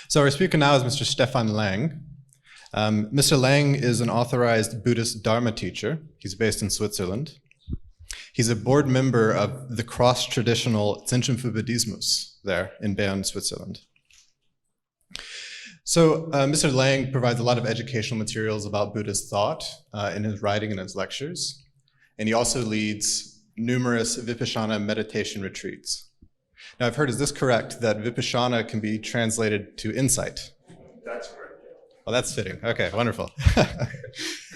So our speaker now is Mr. Stefan Lang. Mr. Lang is an authorized Buddhist Dharma teacher. He's based in Switzerland. He's a board member of the cross-traditional Zentrum für Buddhismus there in Bern, Switzerland. So Mr. Lang provides a lot of educational materials about Buddhist thought in his writing and his lectures. And he also leads numerous Vipassana meditation retreats. Now, I've heard, is this correct, that Vipassana can be translated to insight? That's correct. Well, that's fitting. Okay, wonderful.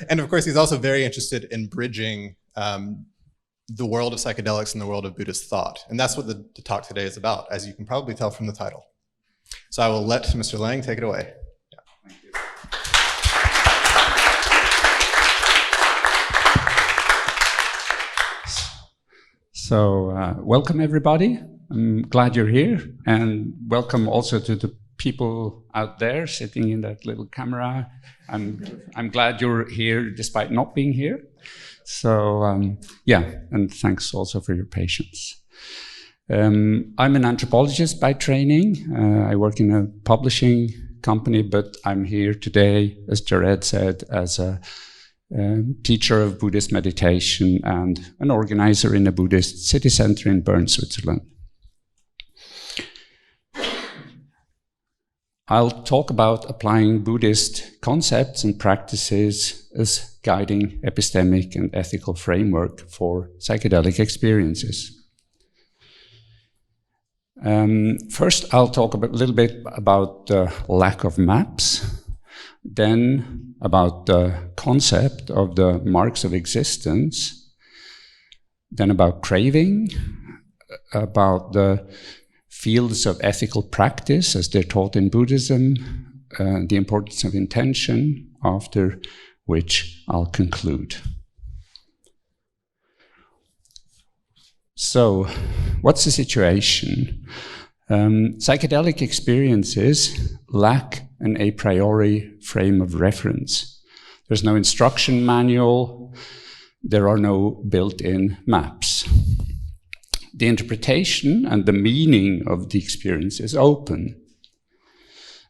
And of course, he's also very interested in bridging the world of psychedelics and the world of Buddhist thought. And that's what the talk today is about, as you can probably tell from the title. So I will let Mr. Lang take it away. Yeah. Thank you. So welcome, everybody. I'm glad you're here, and welcome also to the people out there sitting in that little camera. I'm glad you're here despite not being here. So yeah, and thanks also for your patience. I'm an anthropologist by training. I work in a publishing company, but I'm here today, as Jared said, as a teacher of Buddhist meditation and an organizer in a Buddhist city center in Bern, Switzerland. I'll talk about applying Buddhist concepts and practices as guiding epistemic and ethical framework for psychedelic experiences. First, I'll talk a little bit about the lack of maps, then about the concept of the marks of existence, then about craving, about the fields of ethical practice as they're taught in Buddhism, the importance of intention, after which I'll conclude. So, what's the situation? Psychedelic experiences lack an a priori frame of reference. There's no instruction manual, there are no built-in maps. The interpretation and the meaning of the experience is open.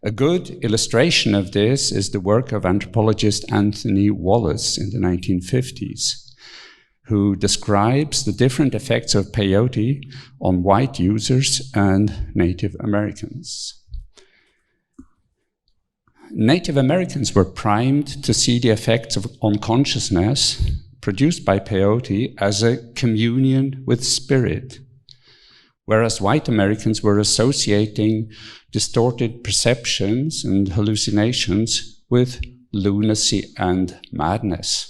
A good illustration of this is the work of anthropologist Anthony Wallace in the 1950s, who describes the different effects of peyote on white users and Native Americans. Native Americans were primed to see the effects on consciousness produced by peyote as a communion with spirit, whereas white Americans were associating distorted perceptions and hallucinations with lunacy and madness.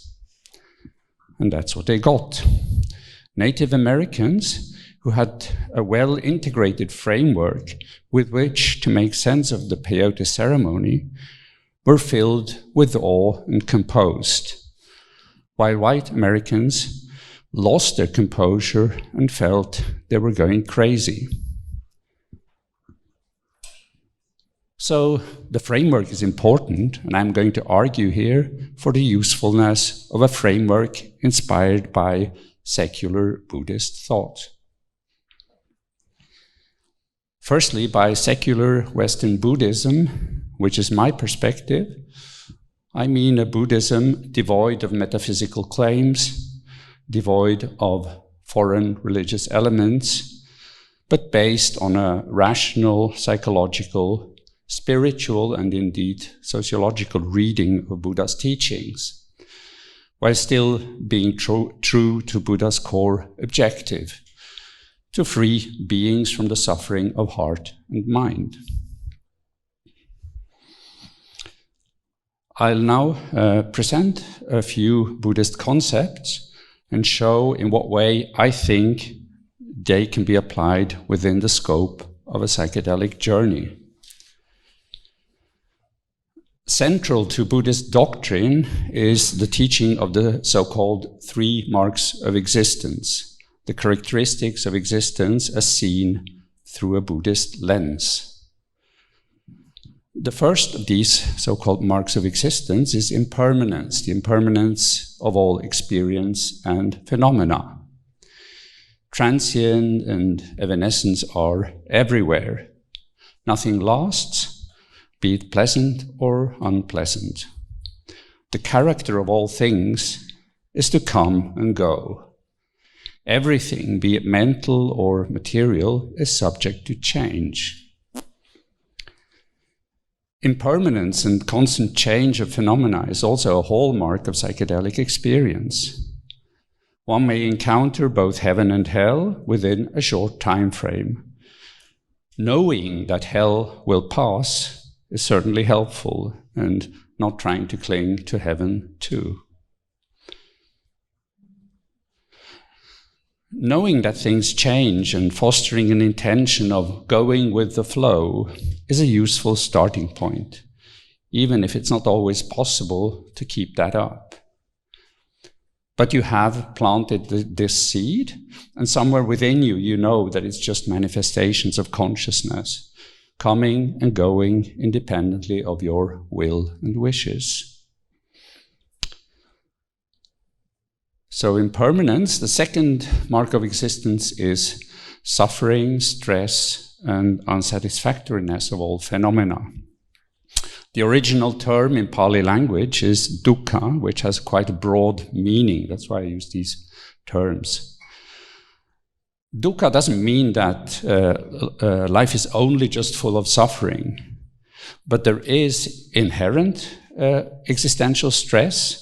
And that's what they got. Native Americans, who had a well-integrated framework with which to make sense of the peyote ceremony, were filled with awe and composed, while white Americans lost their composure and felt they were going crazy. So the framework is important, and I'm going to argue here for the usefulness of a framework inspired by secular Buddhist thought. Firstly, by secular Western Buddhism, which is my perspective, I mean a Buddhism devoid of metaphysical claims, devoid of foreign religious elements, but based on a rational, psychological, spiritual, and indeed sociological reading of Buddha's teachings, while still being true to Buddha's core objective, to free beings from the suffering of heart and mind. I'll now present a few Buddhist concepts and show in what way I think they can be applied within the scope of a psychedelic journey. Central to Buddhist doctrine is the teaching of the so-called 3 marks of existence, the characteristics of existence as seen through a Buddhist lens. The first of these so-called marks of existence is impermanence, the impermanence of all experience and phenomena. Transient and evanescence are everywhere. Nothing lasts, be it pleasant or unpleasant. The character of all things is to come and go. Everything, be it mental or material, is subject to change. Impermanence and constant change of phenomena is also a hallmark of psychedelic experience. One may encounter both heaven and hell within a short time frame. Knowing that hell will pass is certainly helpful, and not trying to cling to heaven too. Knowing that things change and fostering an intention of going with the flow is a useful starting point, even if it's not always possible to keep that up. But you have planted this seed, and somewhere within you, you know that it's just manifestations of consciousness, coming and going independently of your will and wishes. So impermanence, the second mark of existence, is suffering, stress, and unsatisfactoriness of all phenomena. The original term in Pali language is dukkha, which has quite a broad meaning. That's why I use these terms. Dukkha doesn't mean that life is only just full of suffering, but there is inherent existential stress.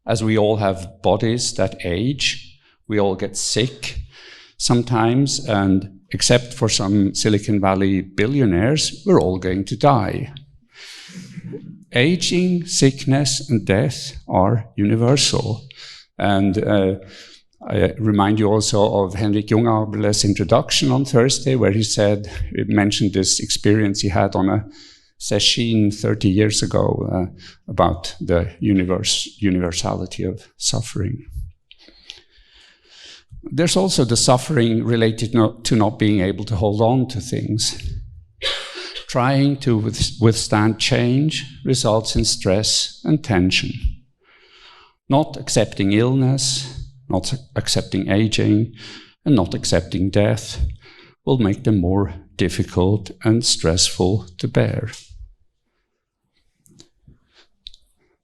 As we all have bodies that age, we all get sick sometimes, and except for some Silicon Valley billionaires, we're all going to die. Aging, sickness, and death are universal. And I remind you also of Henrik Jungable's introduction on Thursday, where he mentioned this experience he had on a session 30 years ago about the universality of suffering. There's also the suffering related to not being able to hold on to things. Trying to withstand change results in stress and tension. Not accepting illness, not accepting aging, and not accepting death will make them more difficult and stressful to bear.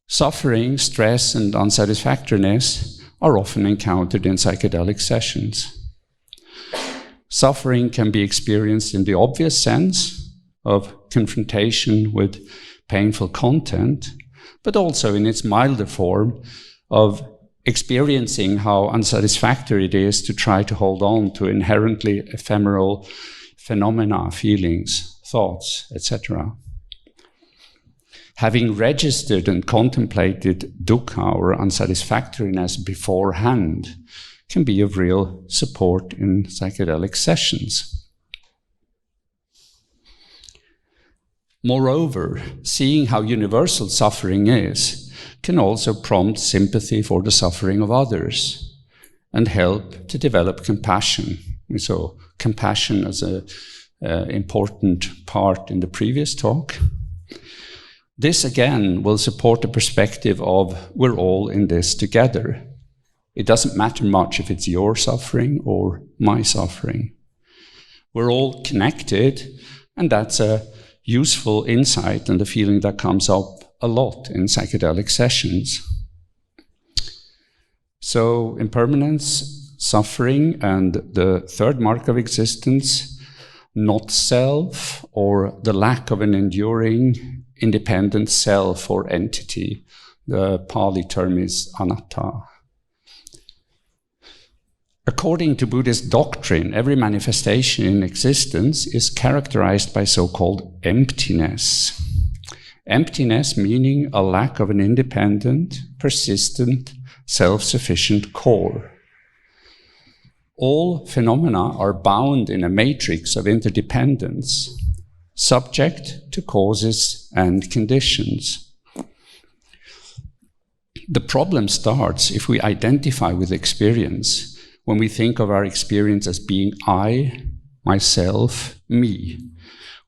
Suffering, stress, and unsatisfactoriness are often encountered in psychedelic sessions. Suffering can be experienced in the obvious sense of confrontation with painful content, but also in its milder form of experiencing how unsatisfactory it is to try to hold on to inherently ephemeral phenomena, feelings, thoughts, etc. Having registered and contemplated dukkha or unsatisfactoriness beforehand can be of real support in psychedelic sessions. Moreover, seeing how universal suffering is can also prompt sympathy for the suffering of others and help to develop compassion. We saw compassion as an important part in the previous talk. This again will support the perspective of we're all in this together. It doesn't matter much if it's your suffering or my suffering. We're all connected, and that's a useful insight and a feeling that comes up a lot in psychedelic sessions. So impermanence, suffering, and the third mark of existence, not self, or the lack of an enduring independent self or entity. The Pali term is anatta. According to Buddhist doctrine, every manifestation in existence is characterized by so-called emptiness. Emptiness meaning a lack of an independent, persistent, self-sufficient core. All phenomena are bound in a matrix of interdependence, subject to causes and conditions. The problem starts if we identify with experience, when we think of our experience as being I, myself, me,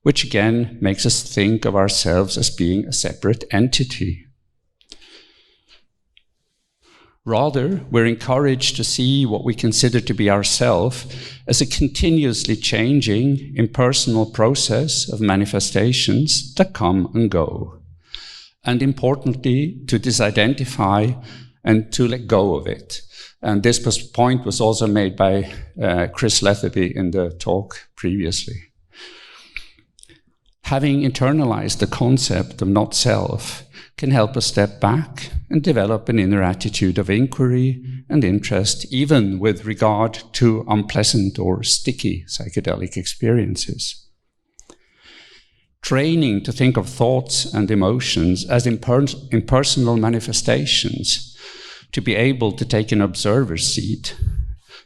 which again makes us think of ourselves as being a separate entity. Rather, we're encouraged to see what we consider to be ourself as a continuously changing, impersonal process of manifestations that come and go. And importantly, to disidentify and to let go of it. And this point was also made by Chris Letherby in the talk previously. Having internalized the concept of not self can help us step back and develop an inner attitude of inquiry and interest, even with regard to unpleasant or sticky psychedelic experiences. Training to think of thoughts and emotions as impersonal manifestations, to be able to take an observer's seat,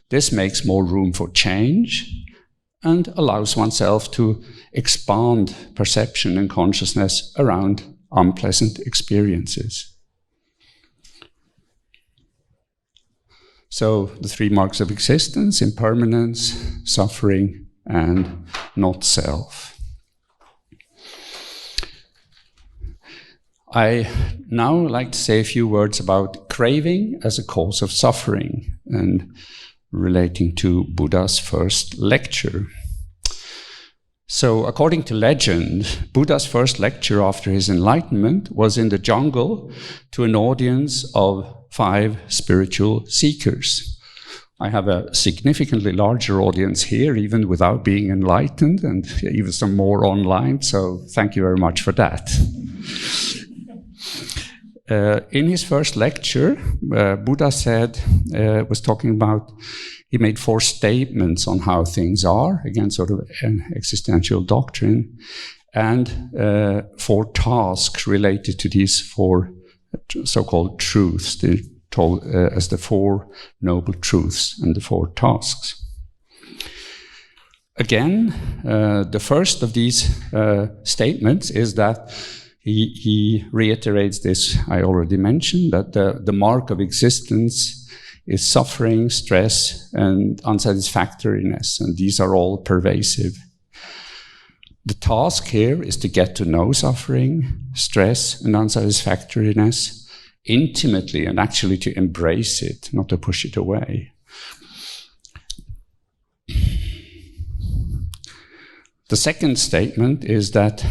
this makes more room for change and allows oneself to expand perception and consciousness around unpleasant experiences. So the 3 marks of existence: impermanence, suffering, and not self. I now like to say a few words about craving as a cause of suffering and relating to Buddha's first lecture. So, according to legend, Buddha's first lecture after his enlightenment was in the jungle to an audience of 5 spiritual seekers. I have a significantly larger audience here, even without being enlightened, and even some more online, so thank you very much for that. In his first lecture, Buddha was talking about, he made 4 statements on how things are, again, sort of an existential doctrine, and 4 tasks related to these 4 so-called truths. They're told as the 4 noble truths and the 4 tasks. Again, the first of these statements is that he reiterates this I already mentioned, that the mark of existence is suffering, stress, and unsatisfactoriness, and these are all pervasive. The task here is to get to know suffering, stress, and unsatisfactoriness intimately, and actually to embrace it, not to push it away. The second statement is that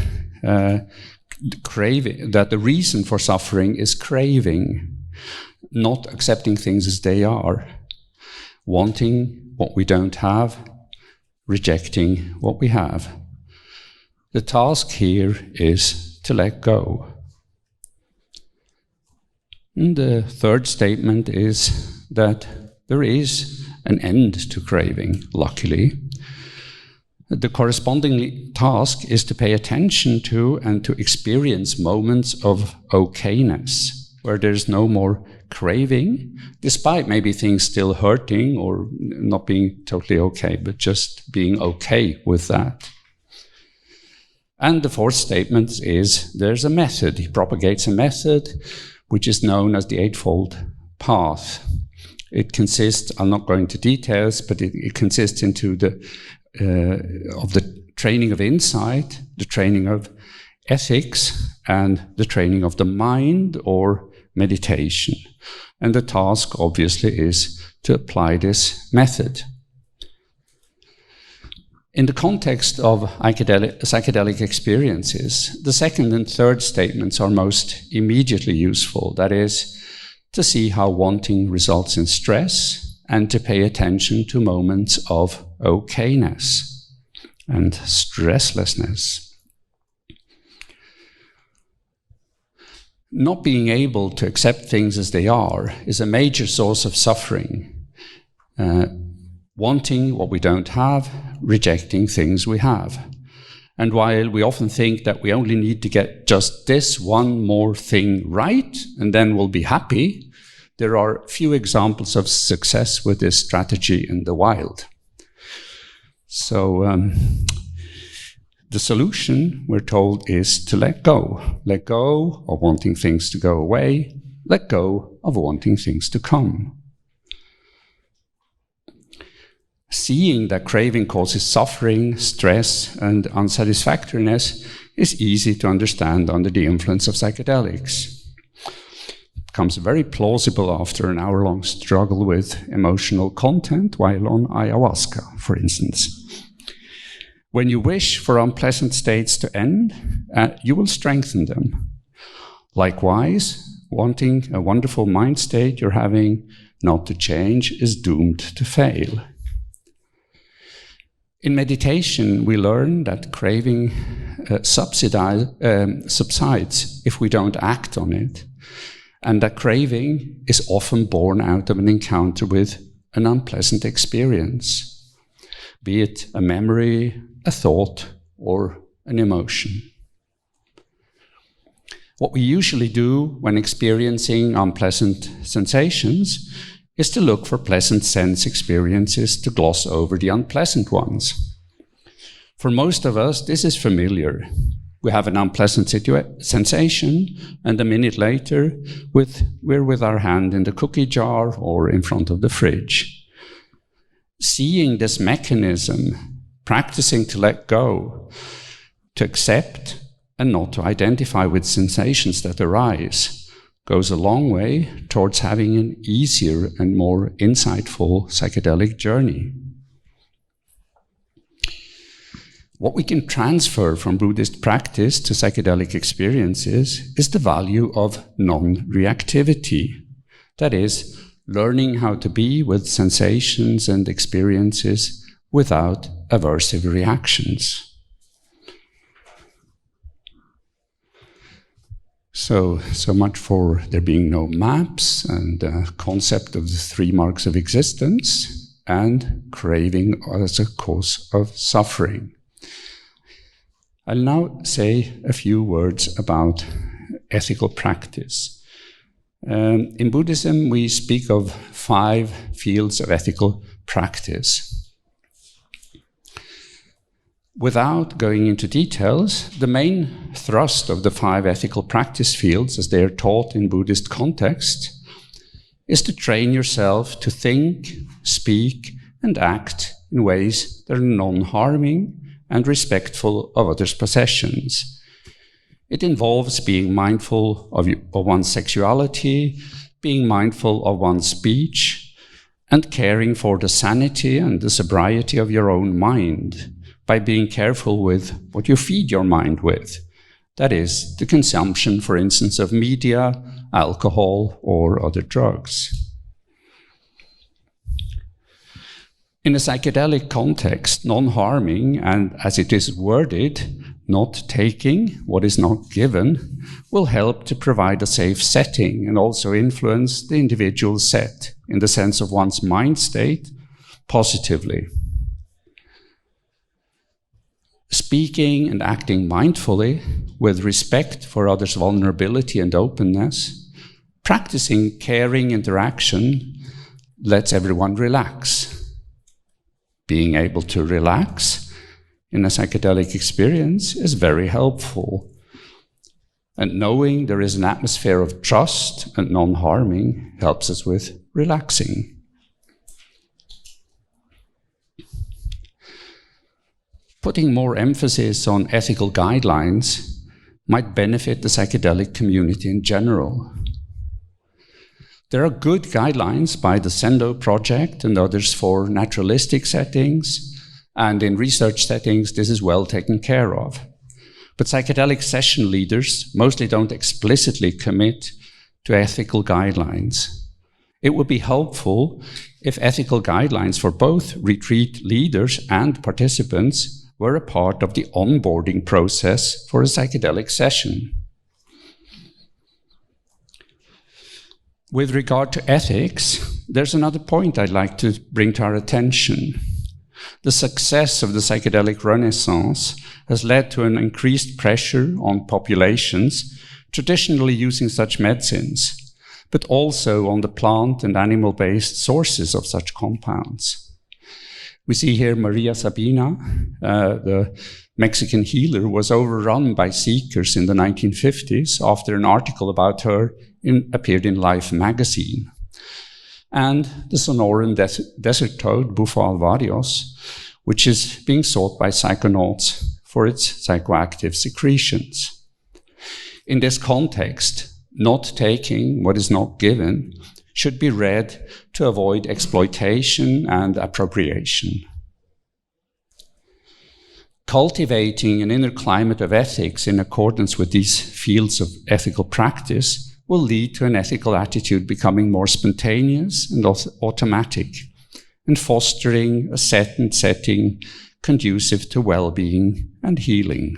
the reason for suffering is craving, not accepting things as they are, wanting what we don't have, rejecting what we have. The task here is to let go. And the third statement is that there is an end to craving, luckily. The corresponding task is to pay attention to and to experience moments of okayness, where there's no more craving, despite maybe things still hurting or not being totally okay, but just being okay with that. And the fourth statement is there's a method. He propagates a method which is known as the Eightfold Path. It consists, I'm not going into details, but it consists into of the training of insight, the training of ethics, and the training of the mind or meditation. And the task, obviously, is to apply this method. In the context of psychedelic experiences, the second and third statements are most immediately useful. That is, to see how wanting results in stress and to pay attention to moments of okayness and stresslessness. Not being able to accept things as they are is a major source of suffering. Wanting what we don't have, rejecting things we have. And while we often think that we only need to get just this one more thing right, and then we'll be happy, there are few examples of success with this strategy in the wild. So the solution, we're told, is to let go. Let go of wanting things to go away. Let go of wanting things to come. Seeing that craving causes suffering, stress, and unsatisfactoriness is easy to understand under the influence of psychedelics. It becomes very plausible after an hour-long struggle with emotional content while on ayahuasca, for instance. When you wish for unpleasant states to end, you will strengthen them. Likewise, wanting a wonderful mind state you're having not to change is doomed to fail. In meditation, we learn that craving subsides if we don't act on it, and that craving is often born out of an encounter with an unpleasant experience, be it a memory, a thought, or an emotion. What we usually do when experiencing unpleasant sensations is to look for pleasant sense experiences to gloss over the unpleasant ones. For most of us, this is familiar. We have an unpleasant sensation, and a minute later, we're with our hand in the cookie jar or in front of the fridge. Seeing this mechanism, practicing to let go, to accept, and not to identify with sensations that arise, goes a long way towards having an easier and more insightful psychedelic journey. What we can transfer from Buddhist practice to psychedelic experiences is the value of non-reactivity. That is, learning how to be with sensations and experiences without aversive reactions. So much for there being no maps and the concept of the 3 marks of existence and craving as a cause of suffering. I'll now say a few words about ethical practice. In Buddhism, we speak of 5 fields of ethical practice. Without going into details, the main thrust of the 5 ethical practice fields, as they are taught in Buddhist context, is to train yourself to think, speak, and act in ways that are non-harming and respectful of others' possessions. It involves being mindful of one's sexuality, being mindful of one's speech, and caring for the sanity and the sobriety of your own mind, by being careful with what you feed your mind with. That is, the consumption, for instance, of media, alcohol, or other drugs. In a psychedelic context, non-harming, and as it is worded, not taking what is not given, will help to provide a safe setting and also influence the individual set, in the sense of one's mind state, positively. Speaking and acting mindfully, with respect for others' vulnerability and openness, practicing caring interaction lets everyone relax. Being able to relax in a psychedelic experience is very helpful. And knowing there is an atmosphere of trust and non-harming helps us with relaxing. Putting more emphasis on ethical guidelines might benefit the psychedelic community in general. There are good guidelines by the Sendo Project and others for naturalistic settings, and in research settings this is well taken care of. But psychedelic session leaders mostly don't explicitly commit to ethical guidelines. It would be helpful if ethical guidelines for both retreat leaders and participants were a part of the onboarding process for a psychedelic session. With regard to ethics, there's another point I'd like to bring to our attention. The success of the psychedelic renaissance has led to an increased pressure on populations traditionally using such medicines, but also on the plant and animal-based sources of such compounds. We see here Maria Sabina, the Mexican healer, was overrun by seekers in the 1950s after an article about her appeared in Life magazine. and the Sonoran desert toad, Bufo alvarius, which is being sought by psychonauts for its psychoactive secretions. In this context, not taking what is not given should be read to avoid exploitation and appropriation. Cultivating an inner climate of ethics in accordance with these fields of ethical practice will lead to an ethical attitude becoming more spontaneous and automatic, and fostering a setting conducive to well-being and healing.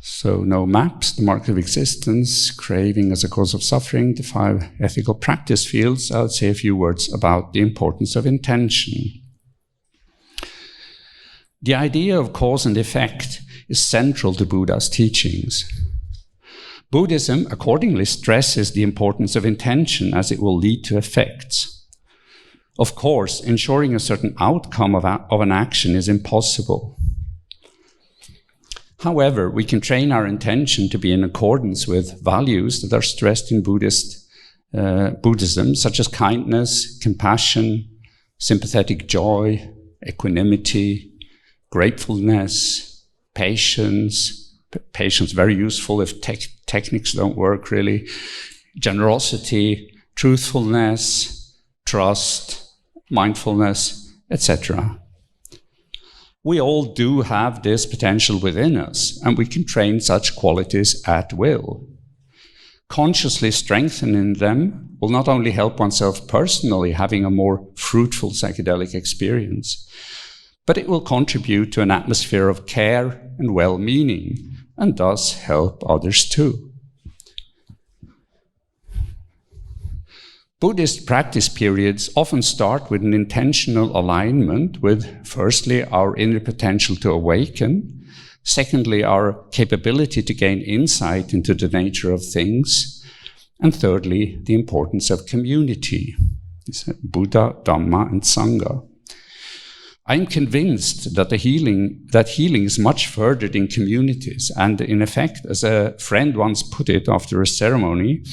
So no maps, the market of existence, craving as a cause of suffering, the 5 ethical practice fields. I'll say a few words about the importance of intention. The idea of cause and effect is central to Buddha's teachings. Buddhism accordingly stresses the importance of intention as it will lead to effects. Of course, ensuring a certain outcome of an action is impossible. However, we can train our intention to be in accordance with values that are stressed in Buddhism, such as kindness, compassion, sympathetic joy, equanimity, gratefulness, patience. Patience, very useful if techniques don't work really. Generosity, truthfulness, trust, mindfulness, etc. We all do have this potential within us, and we can train such qualities at will. Consciously strengthening them will not only help oneself personally having a more fruitful psychedelic experience, but it will contribute to an atmosphere of care and well-meaning, and thus help others too. Buddhist practice periods often start with an intentional alignment with, firstly, our inner potential to awaken, secondly, our capability to gain insight into the nature of things, and thirdly, the importance of community, Buddha, Dhamma, and Sangha. I am convinced that healing is much furthered in communities, and in effect, as a friend once put it after a ceremony,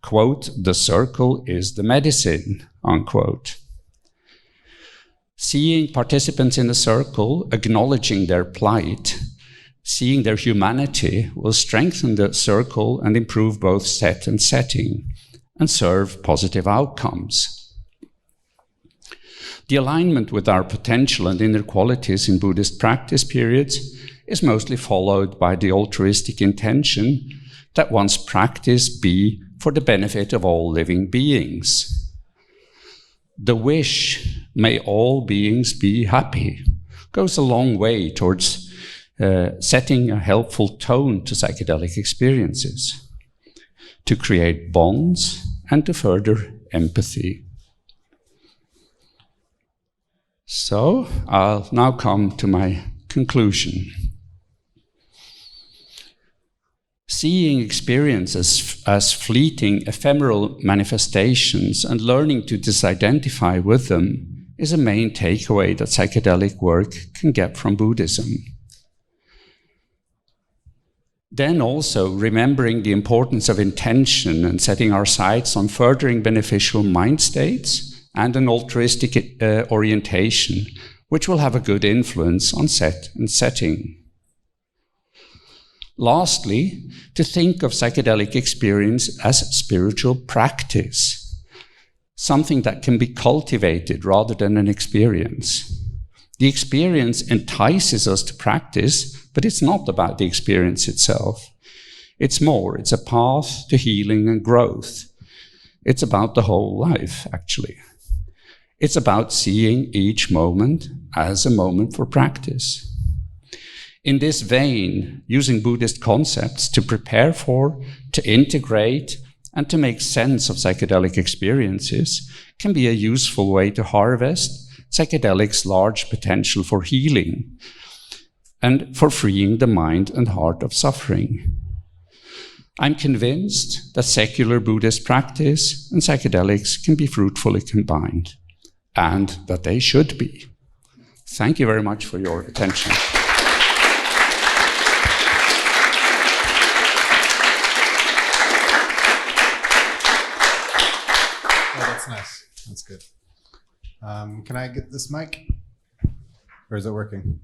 quote, "The circle is the medicine," unquote. Seeing participants in the circle, acknowledging their plight, seeing their humanity will strengthen the circle and improve both set and setting, and serve positive outcomes. The alignment with our potential and inner qualities in Buddhist practice periods is mostly followed by the altruistic intention that one's practice be for the benefit of all living beings. The wish, "May all beings be happy," goes a long way towards setting a helpful tone to psychedelic experiences, to create bonds and to further empathy. So I'll now come to my conclusion. Seeing experiences as fleeting, ephemeral manifestations and learning to disidentify with them is a main takeaway that psychedelic work can get from Buddhism. Then also remembering the importance of intention and setting our sights on furthering beneficial mind states and an altruistic orientation, which will have a good influence on set and setting. Lastly, to think of psychedelic experience as spiritual practice, something that can be cultivated rather than an experience. The experience entices us to practice, but it's not about the experience itself. It's a path to healing and growth. It's about the whole life, actually. It's about seeing each moment as a moment for practice. In this vein, using Buddhist concepts to prepare for, to integrate, and to make sense of psychedelic experiences can be a useful way to harvest psychedelics' large potential for healing and for freeing the mind and heart of suffering. I'm convinced that secular Buddhist practice and psychedelics can be fruitfully combined, and that they should be. Thank you very much for your attention. Oh, that's nice. That's good. Can I get this mic? Or is it working?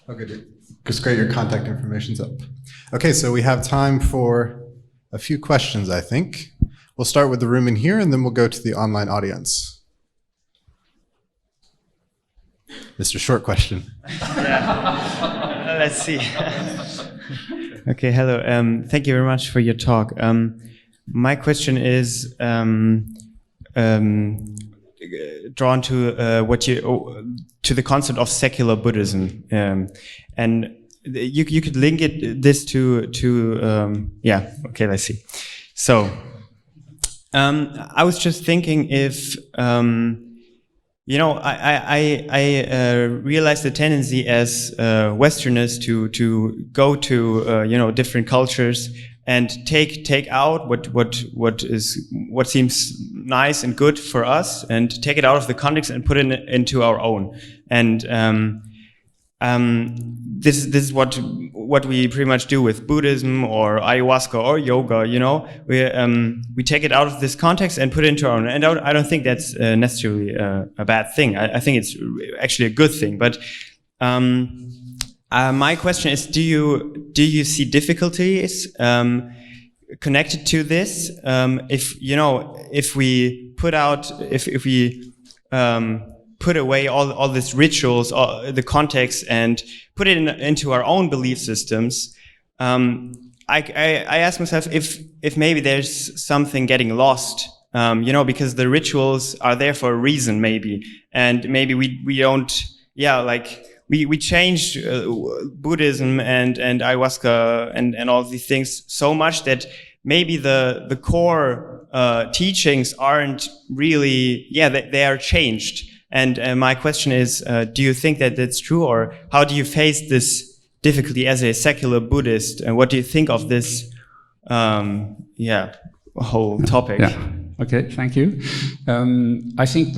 Okay, dude. Just great, your contact information's up. Okay, so we have time for a few questions, I think. We'll start with the room in here, and then we'll go to the online audience. Mr. Short question. Yeah. Let's see. Okay, hello. Thank you very much for your talk. My question is drawn to to the concept of secular Buddhism, and you could link this to yeah. Okay, let's see. So I was just thinking if you know, I realize the tendency as Westerners to go to you know, different cultures and take out what seems nice and good for us and take it out of the context and put it into our own. And this is what we pretty much do with Buddhism or ayahuasca or yoga. You know, we take it out of this context and put it into our own. And I don't think that's necessarily a bad thing. I think it's actually a good thing. But my question is: do you see difficulties connected to this? If we put away all these rituals, the context, and put it into our own belief systems, I ask myself if maybe there's something getting lost, you know, because the rituals are there for a reason, maybe, and maybe we don't, yeah, like we changed Buddhism and ayahuasca and all these things so much that maybe the core teachings aren't really, yeah, they are changed. And my question is, do you think that that's true, or how do you face this difficulty as a secular Buddhist? And what do you think of this, whole topic? Yeah. Okay. Thank you. I think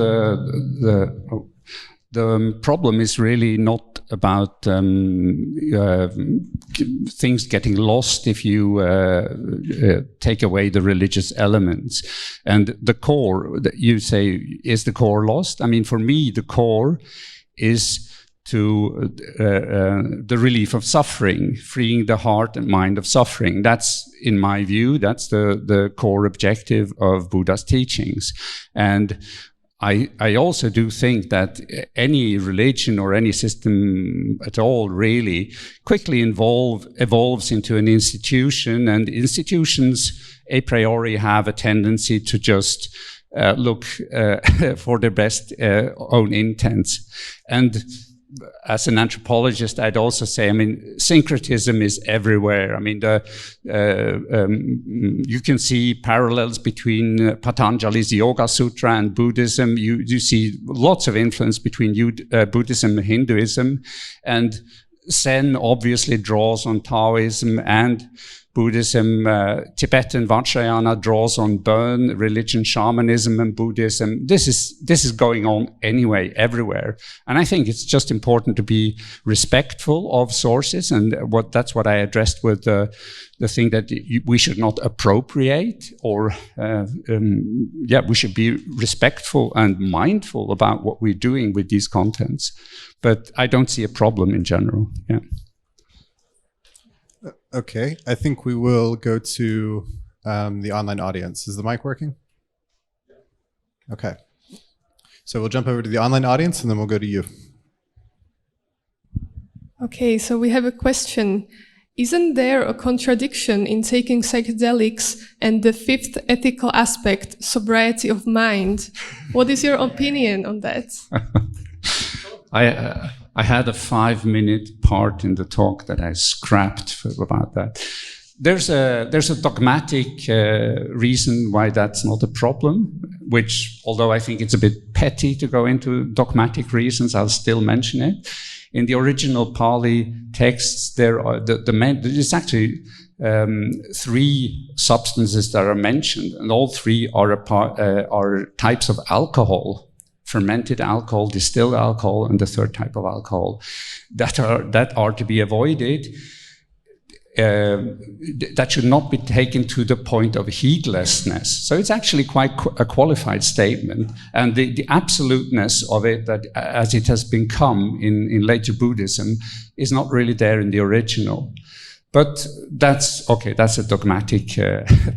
the problem is really not about things getting lost if you take away the religious elements. And the core, that you say, is the core lost? I mean, for me, the core is to the relief of suffering, freeing the heart and mind of suffering. That's, in my view, that's the core objective of Buddha's teachings. And I also do think that any religion or any system at all really quickly evolves into an institution, and institutions a priori have a tendency to just look for their best own intents. And as an anthropologist, I'd also say, I mean, syncretism is everywhere. I mean, you can see parallels between Patanjali's Yoga Sutra and Buddhism. You see lots of influence between Buddhism and Hinduism. And Zen obviously draws on Taoism and Buddhism. Tibetan Vajrayana draws on Burn religion, shamanism, and Buddhism. This is going on anyway, everywhere. And I think it's just important to be respectful of sources, and that's what I addressed with the thing that we should not appropriate, or we should be respectful and mindful about what we're doing with these contents. But I don't see a problem in general. Yeah. Okay, I think we will go to the online audience. Is the mic working? Okay. So we'll jump over to the online audience and then we'll go to you. Okay, so we have a question. Isn't there a contradiction in taking psychedelics and the fifth ethical aspect, sobriety of mind? What is your opinion on that? I had a 5-minute part in the talk that I scrapped about that. There's a dogmatic reason why that's not a problem, which, although I think it's a bit petty to go into dogmatic reasons, I'll still mention it. In the original Pali texts, there's actually 3 substances that are mentioned, and all 3 are types of alcohol. Fermented alcohol, distilled alcohol, and the 3rd type of alcohol that are to be avoided. that should not be taken to the point of heedlessness. So it's actually quite a qualified statement. And the absoluteness of it, that as it has become in later Buddhism, is not really there in the original. But that's okay, that's a dogmatic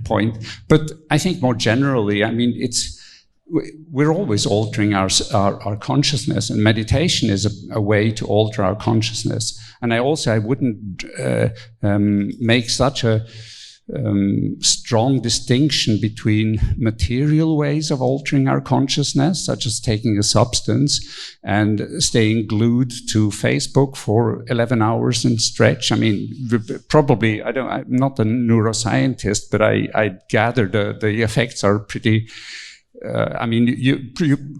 point. But I think more generally, I mean, we're always altering our consciousness, and meditation is a way to alter our consciousness. And I wouldn't make such a strong distinction between material ways of altering our consciousness, such as taking a substance and staying glued to Facebook for 11 hours and stretch. I mean, probably, I'm not a neuroscientist, but I gather the effects are pretty. I mean, you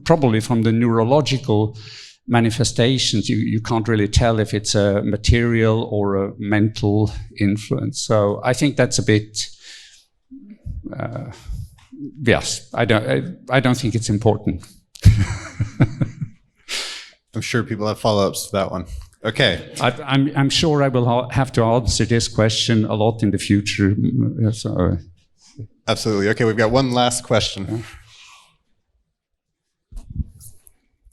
probably from the neurological manifestations, you can't really tell if it's a material or a mental influence. So I think that's a bit. Yes, I don't think it's important. I'm sure people have follow-ups to that one. Okay. I'm sure I will have to answer this question a lot in the future. So. Absolutely. Okay, we've got one last question.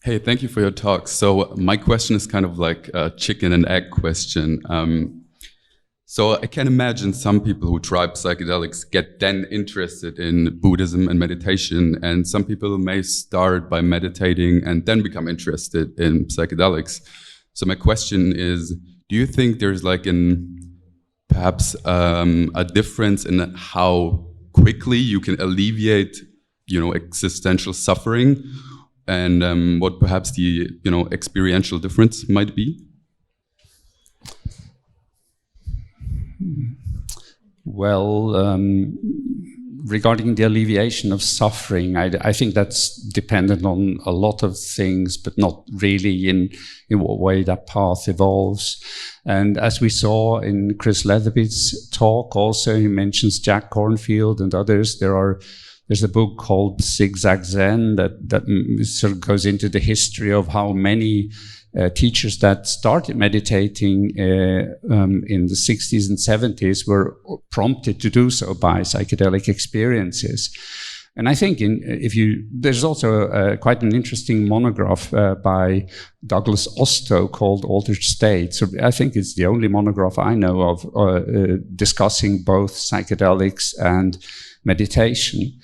Hey, thank you for your talk. So my question is kind of like a chicken and egg question. So I can imagine some people who try psychedelics get then interested in Buddhism and meditation, and some people may start by meditating and then become interested in psychedelics. So my question is, do you think there's like perhaps a difference in how quickly you can alleviate, existential suffering? And what perhaps the experiential difference might be? Well, regarding the alleviation of suffering, I think that's dependent on a lot of things, but not really in what way that path evolves. And as we saw in Chris Leatherby's talk, also he mentions Jack Kornfield and others. There's a book called Zigzag Zen that sort of goes into the history of how many teachers that started meditating in the 60s and 70s were prompted to do so by psychedelic experiences. And I think there's also quite an interesting monograph by Douglas Ostow called Altered State. So I think it's the only monograph I know of discussing both psychedelics and meditation.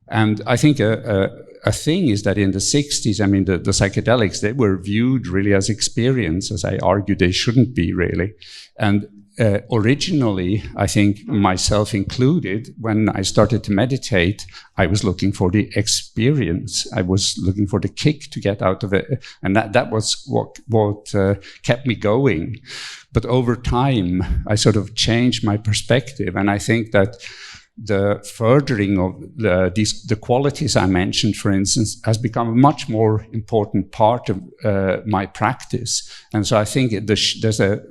And I think a thing is that in the 60s, I mean, the psychedelics, they were viewed really as experience, as I argue they shouldn't be really. And originally, I think myself included, when I started to meditate, I was looking for the experience. I was looking for the kick to get out of it. And that was what kept me going. But over time, I sort of changed my perspective. And I think that the furthering of the qualities I mentioned, for instance, has become a much more important part of my practice. And so I think there's a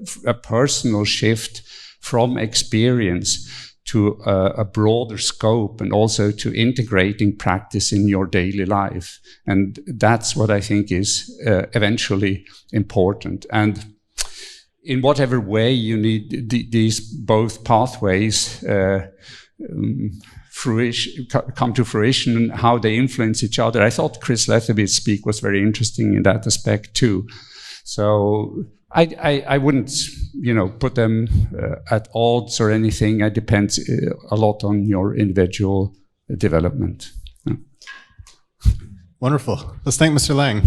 personal shift from experience to a broader scope, and also to integrating practice in your daily life. And that's what I think is eventually important. And in whatever way you need these both pathways come to fruition, and how they influence each other. I thought Chris Leatherby's speak was very interesting in that aspect too. So I wouldn't, put them at odds or anything. It depends a lot on your individual development. Wonderful. Let's thank Mr. Lang.